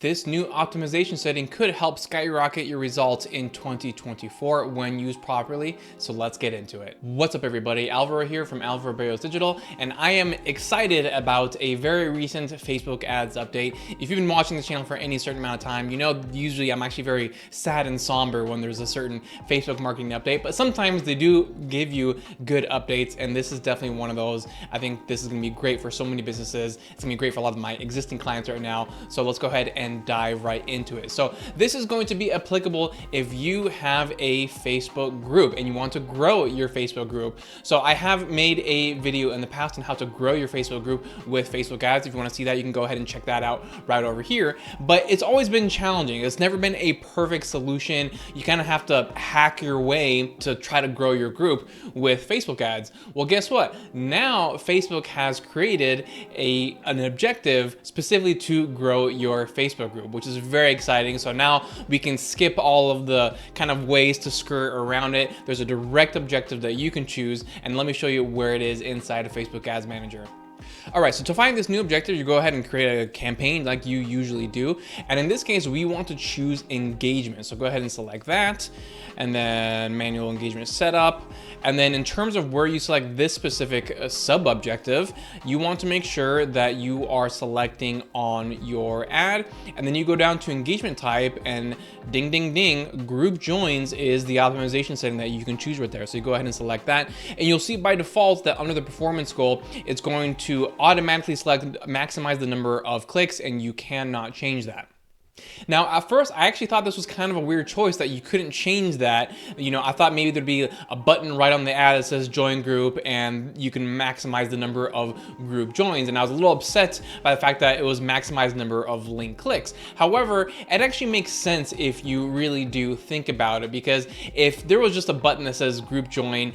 This new optimization setting could help skyrocket your results in 2024 when used properly, so let's get into it. What's up everybody, Alvaro here from Alvaro Barrios Digital, and I am excited about a very recent Facebook ads update. If you've been watching this channel for any certain amount of time, you know usually I'm actually very sad and somber when there's a certain Facebook marketing update, but sometimes they do give you good updates, and this is definitely one of those. I think this is gonna be great for so many businesses. It's gonna be great for a lot of my existing clients right now, so let's go ahead and dive right into it. So this is going to be applicable if you have a Facebook group and you want to grow your Facebook group. So I have made a video in the past on how to grow your Facebook group with Facebook ads. If you want to see that, you can go ahead and check that out right over here. But it's always been challenging. It's never been a perfect solution. You kind of have to hack your way to try to grow your group with Facebook ads. Well, guess what? Now Facebook has created an objective specifically to grow your Facebook group, which is very exciting. So now we can skip all of the kind of ways to skirt around it. There's a direct objective that you can choose, and let me show you where it is inside of Facebook Ads Manager. All right, so to find this new objective, you go ahead and create a campaign like you usually do. And in this case, we want to choose engagement. So go ahead and select that, and then manual engagement setup. And then in terms of where you select this specific sub-objective, you want to make sure that you are selecting on your ad. And then you go down to engagement type, and ding, ding, ding, group joins is the optimization setting that you can choose right there. So you go ahead and select that. And you'll see by default that under the performance goal, it's going to automatically select maximize the number of clicks, and you cannot change that. Now, at first, I actually thought this was kind of a weird choice that you couldn't change that. You know, I thought maybe there'd be a button right on the ad that says join group and you can maximize the number of group joins. And I was a little upset by the fact that it was maximize the number of link clicks. However, it actually makes sense if you really do think about it, because if there was just a button that says group join,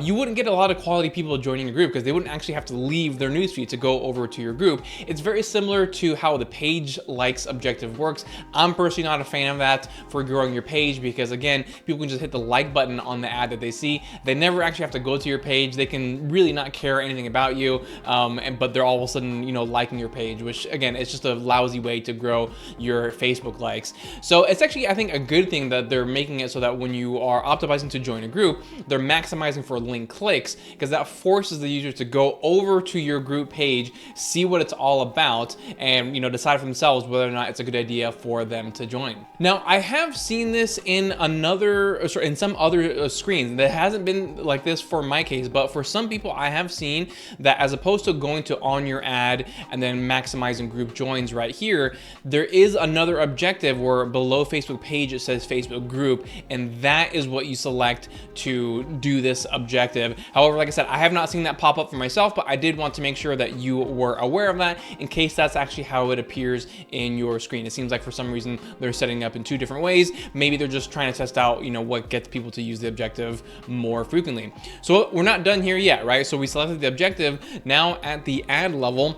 you wouldn't get a lot of quality people joining your group because they wouldn't actually have to leave their newsfeed to go over to your group. It's very similar to how the page likes objective works. I'm personally not a fan of that for growing your page because, again, people can just hit the like button on the ad that they see. They never actually have to go to your page. They can really not care anything about you, but they're all of a sudden, you know, liking your page, which, again, it's just a lousy way to grow your Facebook likes. So it's actually, I think, a good thing that they're making it so that when you are optimizing to join a group, they're maximizing for link clicks, because that forces the user to go over to your group page, see what it's all about, and, you know, decide for themselves whether or not it's a good idea for them to join. Now, I have seen this in some other screens. That hasn't been like this for my case, but for some people, I have seen that as opposed to going to on your ad and then maximizing group joins right here, there is another objective where below Facebook page it says Facebook group, and that is what you select to do this objective. However, like I said, I have not seen that pop up for myself, but I did want to make sure that you were aware of that in case that's actually how it appears in your screen. It seems like for some reason they're setting up in two different ways. Maybe they're just trying to test out, you know, what gets people to use the objective more frequently. So we're not done here yet, right? So we selected the objective. Now at the ad level,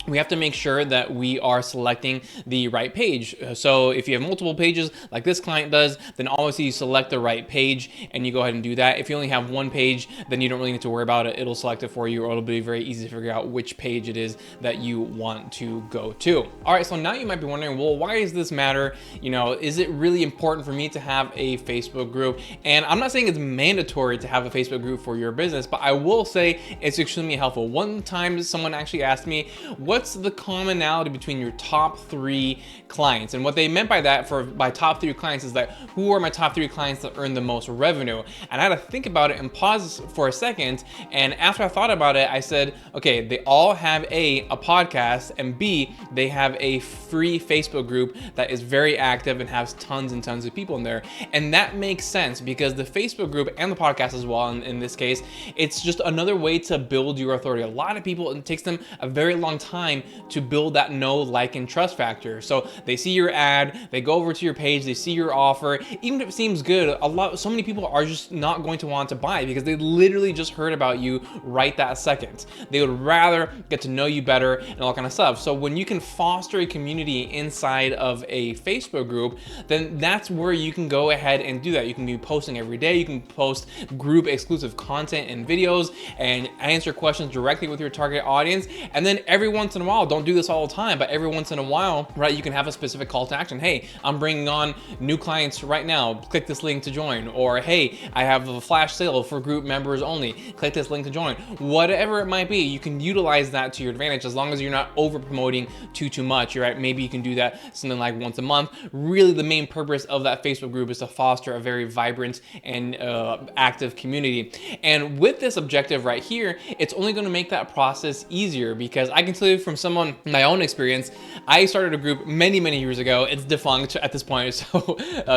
we have to make sure that we are selecting the right page. So if you have multiple pages like this client does, then obviously you select the right page and you go ahead and do that. If you only have one page, then you don't really need to worry about it. It'll select it for you, or it'll be very easy to figure out which page it is that you want to go to. All right, so now you might be wondering, well, why does this matter? You know, is it really important for me to have a Facebook group? And I'm not saying it's mandatory to have a Facebook group for your business, but I will say it's extremely helpful. One time someone actually asked me, what's the commonality between your top 3 clients? And what they meant by that, by top 3 clients, is that who are my top 3 clients that earn the most revenue? And I had to think about it and pause for a second. And after I thought about it, I said, okay, they all have a podcast, and B, they have a free Facebook group that is very active and has tons and tons of people in there. And that makes sense because the Facebook group and the podcast as well, in this case, it's just another way to build your authority. A lot of people, it takes them a very long time to build that know, like, and trust factor. So they see your ad, they go over to your page, they see your offer. Even if it seems good, so many people are just not going to want to buy because they literally just heard about you right that second. They would rather get to know you better and all kind of stuff. So when you can foster a community inside of a Facebook group, then that's where you can go ahead and do that. You can be posting every day. You can post group exclusive content and videos and answer questions directly with your target audience. And then every once once in a while. Don't do this all the time, but every once in a while, right, you can have a specific call to action. Hey, I'm bringing on new clients right now. Click this link to join. Or hey, I have a flash sale for group members only. Click this link to join. Whatever it might be, you can utilize that to your advantage as long as you're not over promoting too much, right? Maybe you can do that something like once a month. Really, the main purpose of that Facebook group is to foster a very vibrant and active community. And with this objective right here, it's only going to make that process easier, because I can tell you from someone, my own experience, I started a group many years ago. It's defunct at this point, so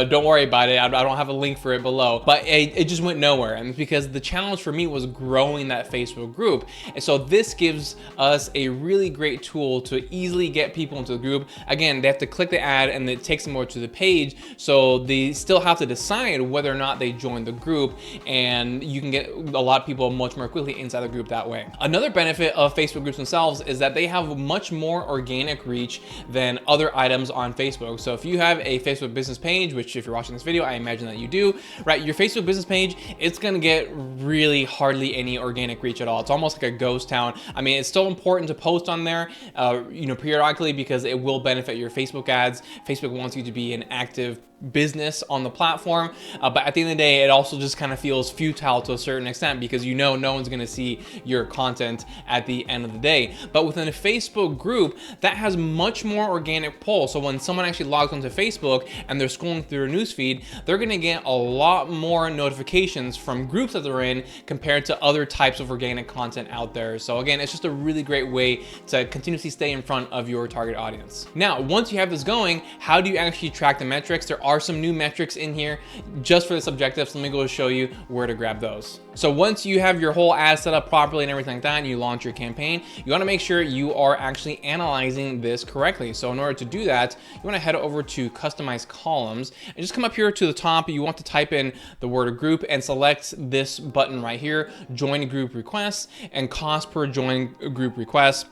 don't worry about it. I don't have a link for it below, but it just went nowhere. And it's because the challenge for me was growing that Facebook group. And so this gives us a really great tool to easily get people into the group. Again, they have to click the ad and it takes them over to the page, so they still have to decide whether or not they join the group, and you can get a lot of people much more quickly inside the group that way. Another benefit of Facebook groups themselves is that they have much more organic reach than other items on Facebook. So if you have a Facebook business page, which if you're watching this video, I imagine that you do, right? Your Facebook business page, it's gonna get really hardly any organic reach at all. It's almost like a ghost town. I mean, it's still important to post on there, periodically, because it will benefit your Facebook ads. Facebook wants you to be an active business on the platform, but at the end of the day, it also just kind of feels futile to a certain extent, because no one's going to see your content at the end of the day. But within a Facebook group, that has much more organic pull. So when someone actually logs onto Facebook and they're scrolling through their newsfeed, they're going to get a lot more notifications from groups that they're in compared to other types of organic content out there. So again, it's just a really great way to continuously stay in front of your target audience. Now, once you have this going, how do you actually track the metrics? There are some new metrics in here just for this objective, so let me go show you where to grab those. So once you have your whole ad set up properly and everything like that, and you launch your campaign, you want to make sure you are actually analyzing this correctly. So in order to do that, you want to head over to customize columns and just come up here to the top. You want to type in the word group and select this button right here, join group requests, and cost per join group request.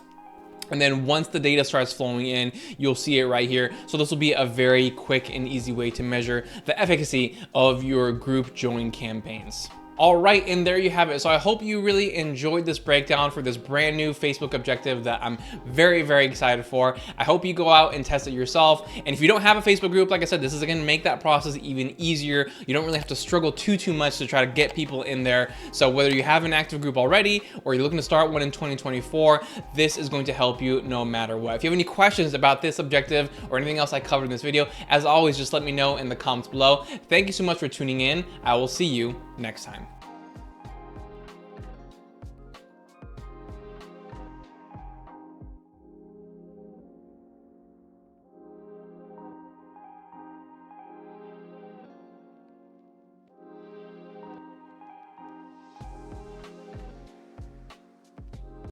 And then once the data starts flowing in, you'll see it right here. So this will be a very quick and easy way to measure the efficacy of your group join campaigns. All right, and there you have it. So I hope you really enjoyed this breakdown for this brand new Facebook objective that I'm very excited for. I hope you go out and test it yourself. And if you don't have a Facebook group, like I said, this is gonna make that process even easier. You don't really have to struggle too much to try to get people in there. So whether you have an active group already or you're looking to start one in 2024, this is going to help you no matter what. If you have any questions about this objective or anything else I covered in this video, as always, just let me know in the comments below. Thank you so much for tuning in. I will see you next time.